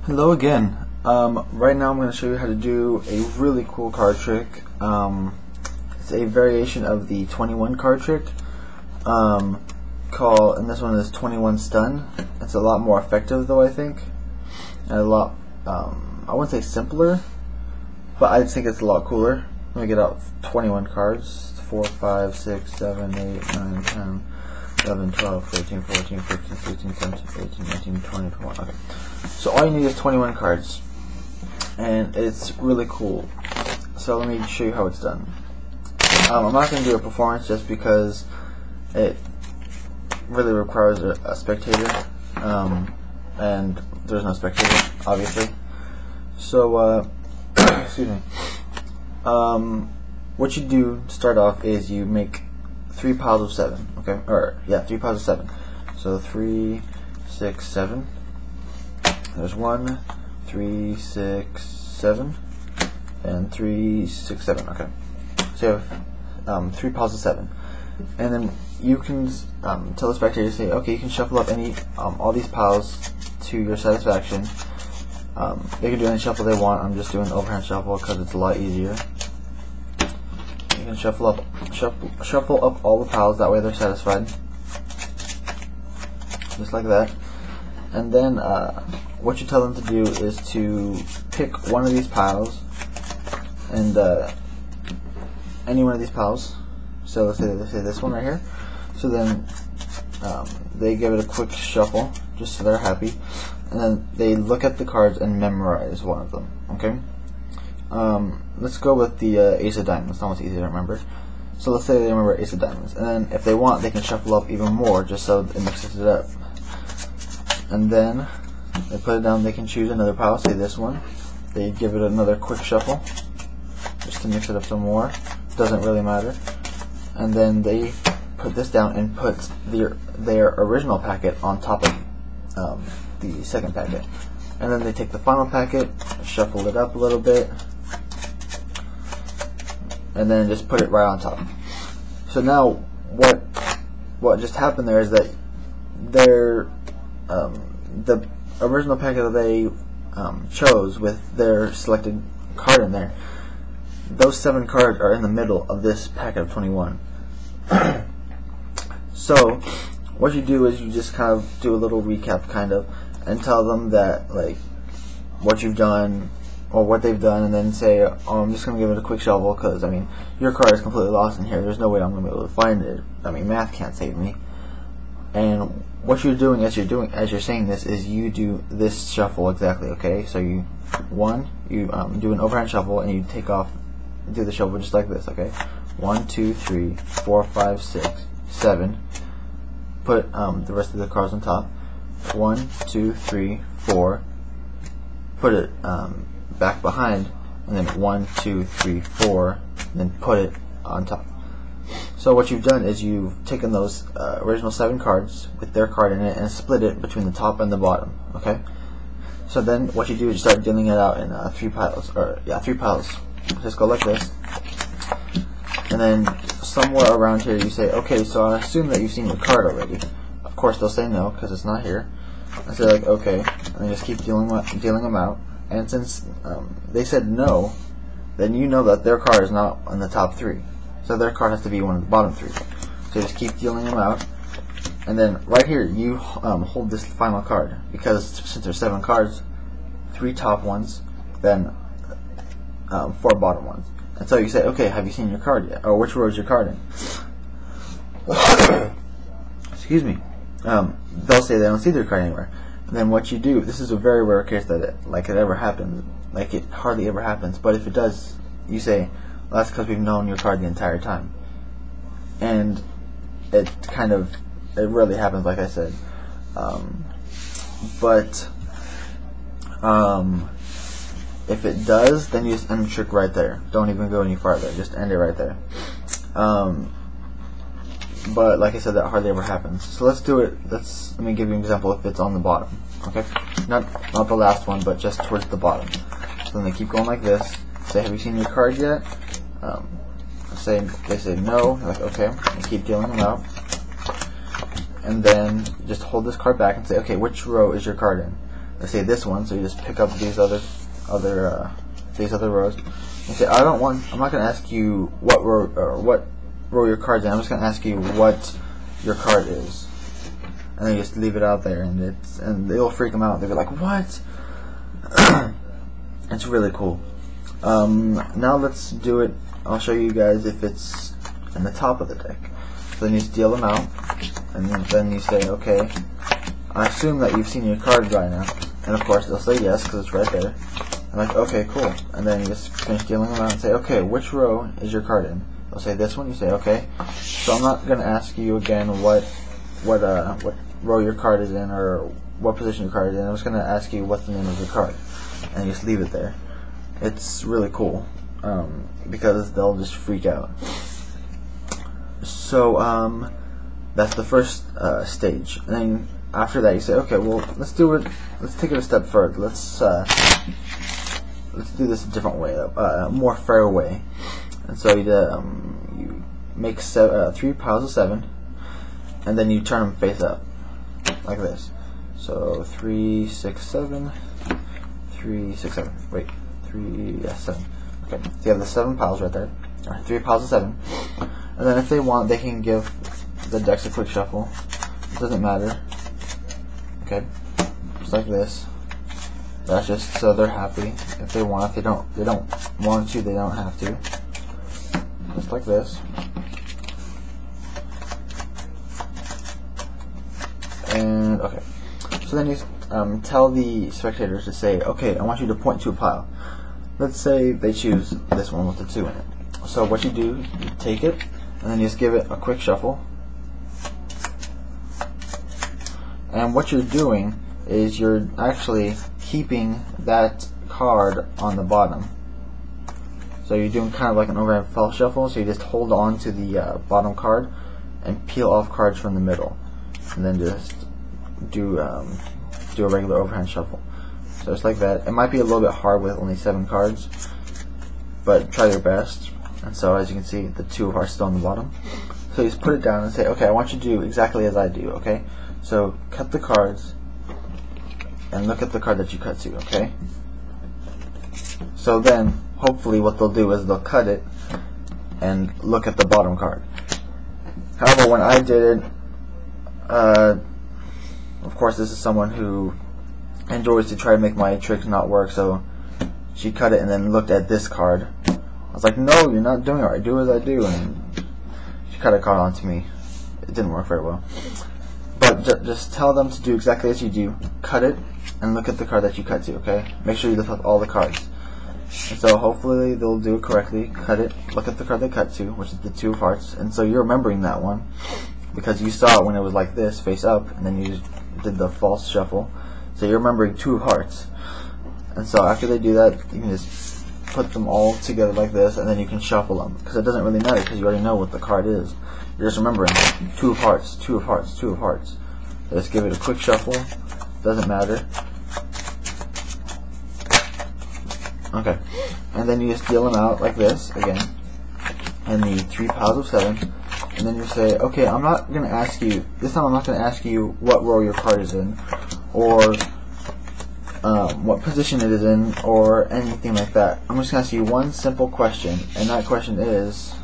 Hello again. Right now I'm going to show you how to do a really cool card trick. It's a variation of the 21 card trick. And this one is 21 stun. It's a lot more effective though, I think. And a lot, I wouldn't say simpler, but I think it's a lot cooler. Let me get out 21 cards. 4, 5, 6, 7, 8, 9, 10. 11, 12, 13, 14, 15, 16, 17, 18, 19, 20, 21. Okay. So all you need is 21 cards. And it's really cool. So let me show you how it's done. I'm not going to do a performance just because it really requires a spectator. And there's no spectator, obviously. So, excuse me. What you do to start off is you make 3 piles of 7, okay? Or, yeah, 3 piles of 7. So 3, 6, 7. There's 1, 3, 6, 7. And 3, 6, 7, okay. So you have 3 piles of 7. And then you can tell the spectator, say, okay, you can shuffle up all these piles to your satisfaction. They can do any shuffle they want. I'm just doing the overhand shuffle because it's a lot easier. You can shuffle up all the piles, that way they're satisfied. Just like that. And then what you tell them to do is to pick one of these piles, and any one of these piles. So let's say they say this one right here. So then they give it a quick shuffle, just so they're happy. And then they look at the cards and memorize one of them, okay? Let's go with the Ace of Diamonds. It's almost easy to remember. So let's say they remember Ace of Diamonds, and then if they want, they can shuffle up even more, just so it mixes it up. And then they put it down. They can choose another pile, say this one. They give it another quick shuffle, just to mix it up some more. Doesn't really matter. And then they put this down and put their original packet on top of the second packet. And then they take the final packet, shuffle it up a little bit, and then just put it right on top. So now what just happened there is that the original packet that they chose with their selected card in there, those 7 cards are in the middle of this packet of 21. So what you do is you just kind of do a little recap, kind of, and tell them that, like, what you've done or what they've done, and then say, oh, I'm just going to give it a quick shuffle because, I mean, your card is completely lost in here. There's no way I'm going to be able to find it. I mean, math can't save me. And what you're doing as you're saying this is you do this shuffle exactly, okay? So you do an overhand shuffle, and you do the shuffle just like this, okay? 1, 2, 3, 4, 5, 6, 7. Put the rest of the cards on top. 1, 2, 3, 4. Put it back behind, and then 1, 2, 3, 4. And then put it on top. So what you've done is you've taken those original 7 cards with their card in it and split it between the top and the bottom. Okay. So then what you do is you start dealing it out in 3 piles, 3 piles. Just go like this, and then somewhere around here you say, okay, so I assume that you've seen your card already. Of course they'll say no because it's not here. I say, like, okay, and then just keep dealing them out. And since they said no, then you know that their card is not on the top 3. So their card has to be one of the bottom 3. So just keep dealing them out. And then right here, you hold this final card. Because since there's 7 cards, 3 top ones, then 4 bottom ones. And so you say, okay, have you seen your card yet? Or which row is your card in? Excuse me. They'll say they don't see their card anywhere. And then what you do, this is a very rare case that it ever happens. Like, it hardly ever happens. But if it does, you say, well, that's because we've known your card the entire time. And it really happens, like I said. If it does, then you just end the trick right there. Don't even go any farther. Just end it right there. But like I said, that hardly ever happens. So let's do it. Let me give you an example if it's on the bottom. Okay? Not the last one, but just towards the bottom. So then they keep going like this. Say, have you seen your card yet? They say no. You're like, okay. And keep dealing them out. And then just hold this card back and say, okay, which row is your card in? let's say this one, so you just pick up these other rows. You say, I'm not going to ask you what row your card's in. I'm just going to ask you what your card is, and then you just leave it out there, and it'll freak them out. They'll be like, what? It's really cool. Now let's do it. I'll show you guys if it's in the top of the deck. So then you just deal them out, and then you say, okay, I assume that you've seen your card by now, and of course they'll say yes because it's right there. I'm like, okay, cool. And then you just finish dealing them out and say, okay, which row is your card in? They'll say this one. You say, okay. So I'm not gonna ask you again what row your card is in or what position your card is in. I'm just gonna ask you what's the name of your card, and you just leave it there. It's really cool because they'll just freak out. So that's the first stage, and then after that you say, okay, well, let's take it a step further. Let's do this a different way, a more fair way. And so you make 3 piles of 7, and then you turn them face up like this. So 3, 6, 7, 3, 6, 7. Wait, 3, 7. Okay, so you have the 7 piles right there. Or 3 piles of 7. And then if they want, they can give the decks a quick shuffle. It doesn't matter. Okay, just like this. That's just so they're happy. If they want, if they don't want to, they don't have to. Just like this. And okay, so then you tell the spectators to say, okay, I want you to point to a pile. Let's say they choose this one with the 2 in it. So what you do, you take it, and then you just give it a quick shuffle. And what you're doing is you're actually keeping that card on the bottom. So you're doing kind of like an overhand fell shuffle, so you just hold on to the bottom card and peel off cards from the middle, and then just do a regular overhand shuffle. So it's like that. It might be a little bit hard with only 7 cards, but try your best. And so as you can see, the 2 are still on the bottom. So you just put it down and say, okay, I want you to do exactly as I do, okay? So cut the cards and look at the card that you cut to, okay? So then, hopefully what they'll do is they'll cut it and look at the bottom card. However, when I did it, of course this is someone who enjoys to try to make my tricks not work, so she cut it and then looked at this card. I was like, no, you're not doing it right, do as I do, and she cut a card onto me. It didn't work very well. But just tell them to do exactly as you do. Cut it and look at the card that you cut to, okay? Make sure you lift up all the cards. And so hopefully they'll do it correctly. Cut it, look at the card they cut to, which is the 2 of hearts. And so you're remembering that one because you saw it when it was like this, face up, and then you did the false shuffle. So you're remembering 2 of hearts. And so after they do that, you can just put them all together like this, and then you can shuffle them, because it doesn't really matter because you already know what the card is. You're just remembering 2 of hearts, 2 of hearts, 2 of hearts. So just give it a quick shuffle. Doesn't matter. Okay, and then you just deal them out like this again, and the 3 piles of 7, and then you say, okay, I'm not going to ask you, this time I'm not going to ask you what row your card is in, or what position it is in, or anything like that. I'm just going to ask you one simple question, and that question is,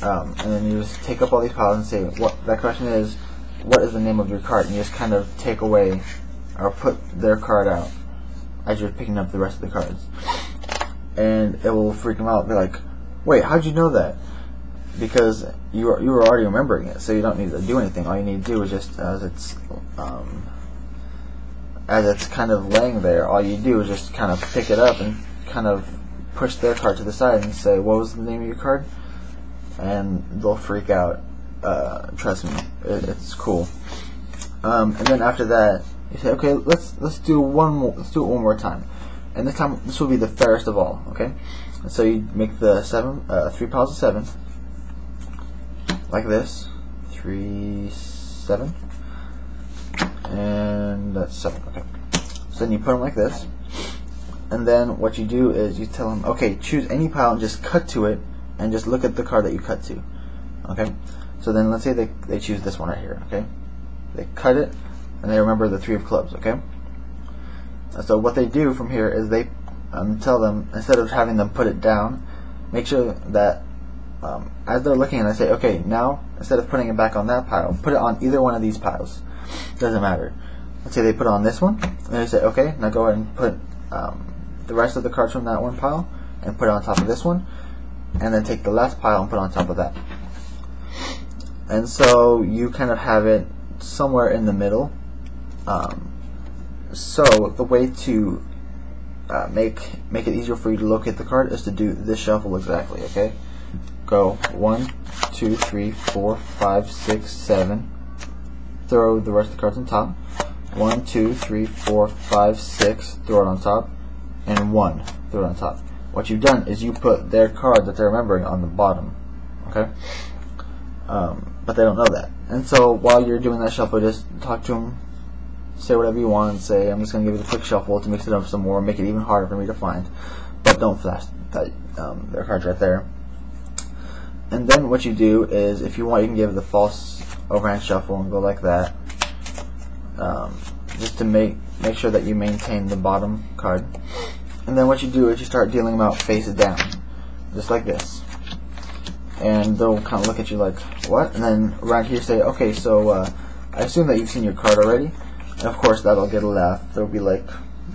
and then you just take up all these piles and say, what that question is, what is the name of your card, and you just kind of take away, or put their card out, as you're picking up the rest of the cards. And it will freak them out. They're like, wait, how'd you know that? Because you were already remembering it, so you don't need to do anything. All you need to do is just, as it's kind of laying there, all you do is just kind of pick it up and kind of push their card to the side and say, what was the name of your card? And they'll freak out. Trust me, it's cool. And then after that, you say, okay, let's do it one more time. And this time, this will be the fairest of all, okay? And so you make the 3 piles of 7, like this, 3, 7, and that's 7, okay. So then you put them like this, and then what you do is you tell them, okay, choose any pile and just cut to it, and just look at the card that you cut to, okay? So then let's say they choose this one right here, okay? They cut it, and they remember the 3 of clubs, okay? So what they do from here is they tell them, instead of having them put it down, make sure that as they're looking and I say, okay, now instead of putting it back on that pile, put it on either one of these piles. Doesn't matter. Let's say they put it on this one, and they say, okay, now go ahead and put the rest of the cards from that one pile and put it on top of this one, and then take the last pile and put it on top of that. And so you kind of have it somewhere in the middle. So the way to make it easier for you to locate the card is to do this shuffle exactly. Okay, go 1, 2, 3, 4, 5, 6, 7. Throw the rest of the cards on top. 1, 2, 3, 4, 5, 6. Throw it on top, and 1. Throw it on top. What you've done is you put their card that they're remembering on the bottom. Okay, but they don't know that. And so while you're doing that shuffle, just talk to them. Say whatever you want, and say, I'm just going to give it a quick shuffle to mix it up some more, make it even harder for me to find. But don't flash that, their cards right there. And then what you do is, if you want, you can give the false overhand shuffle and go like that. Just to make sure that you maintain the bottom card. And then what you do is you start dealing them out face down. Just like this. And they'll kind of look at you like, what? And then around here say, okay, so I assume that you've seen your card already. And of course that'll get a laugh. They'll be like,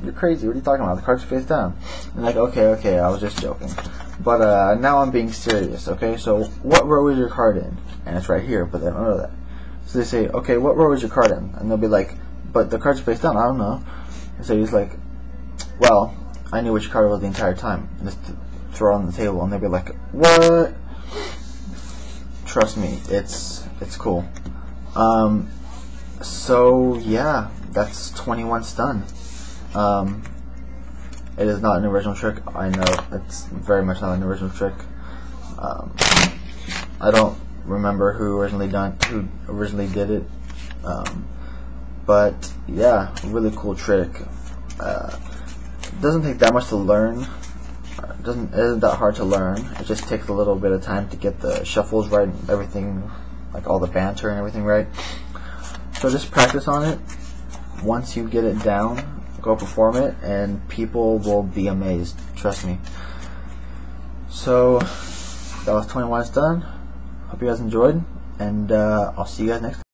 you're crazy, what are you talking about? The card's face down. And like, okay, I was just joking. But now I'm being serious, okay? So what row is your card in? And it's right here, but they don't know that. So they say, okay, what row is your card in? And they'll be like, but the card's face down, I don't know. And so he's like, well, I knew which card was the entire time. And just throw it on the table, and they'll be like, what? Trust me, it's cool. So yeah, that's 21 stun. It is not an original trick. I know it's very much not an original trick. I don't remember who originally did it. But yeah, really cool trick. It doesn't take that much to learn. It isn't that hard to learn. It just takes a little bit of time to get the shuffles right and everything, like all the banter and everything right. So just practice on it. Once you get it down, go perform it, and people will be amazed. Trust me. So that was 21 stun. Hope you guys enjoyed, and I'll see you guys next time.